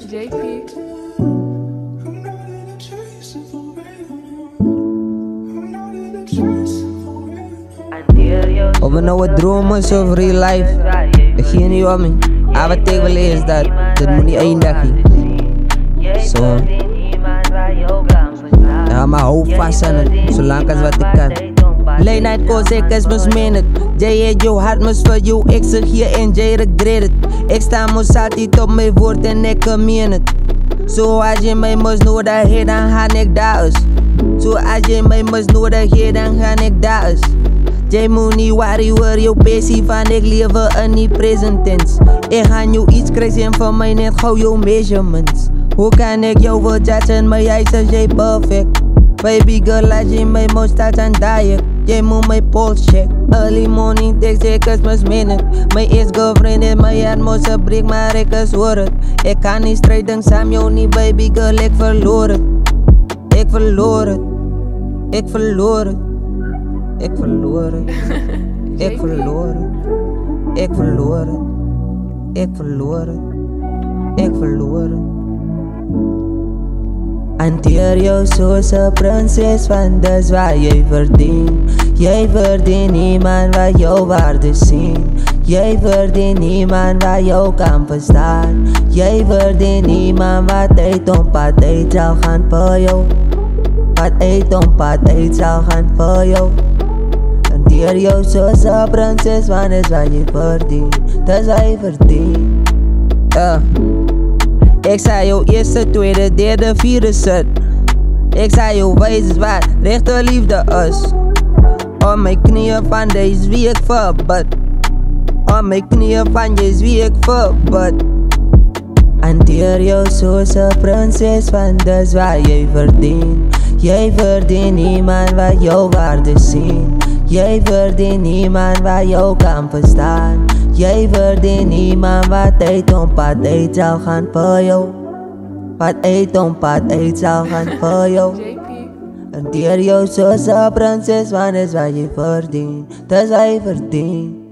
JP. Of het nou een droom is of real life, ik zie niet wat me. Wat ik wil is dat dit moet niet eindigen. Zo. Ja, maar hou vast aan het, zolang als wat ik kan. Late night calls, ik is mismeend. Jij heet jou hart, mis voor jou, ik zeg je en jij regret het. Ik sta moest altijd op mijn woord en ik meen het. Zo als je mij moest nodig heeft, dan ga ik daar is. Zo als je mij moest nodig heeft, dan ga ik daar is. Jij moet niet worry, jou busy van ik leven in die present tense. Ik ga jou iets krijgen van mij net gauw jouw measurements. Hoe kan ik jou wel judgen, maar jij zegt jij perfect. Baby girl, als je mij moet starten aan diet, jij moet mijn pols check. Early morning tekst, ik is mismeend. Mijn eerste girlfriend is mijn hart moest ze breek, maar ik is hoor het. Ik kan niet strijden samen jou niet, baby girl, ik verloor het. Ik verloor het. Ik verloor het. Ik verloor het. Ik verloor het. Ik verloor het. Ik verloor het. Ik verloor het. Hanteer jou zoals een prinses, want dat is wat jij verdient. Jij verdient niemand wat jouw waarde zien. Jij verdient niemand wat jou kan verstaan. Jij verdient niemand wat uit om pad uit zal gaan voor jou. Wat uit om pad uit zal gaan voor jou. Hanteer jou zoals een prinses, want dat is wat je verdient. Dat is wat je verdient. Ik zei jou eerste, tweede, derde, vierde zet. Ik zei jou wijs is wat rechte liefde is. Op mijn knieën van deze wie ik verbid. Op mijn knieën van deze wie ik verbid. Hanteer jou zoals een prinses, want dat is wat jij verdient. Jij verdient niemand wat jouw waarde zien. Jij verdient niemand wat jou kan verstaan. Jij verdient niemand wat uit om pad uit zal gaan voor jou. Wat uit om pad uit zal gaan voor jou. Hanteer jou zoals een prinses, want dat is wat je verdient. Dat is wat je verdient.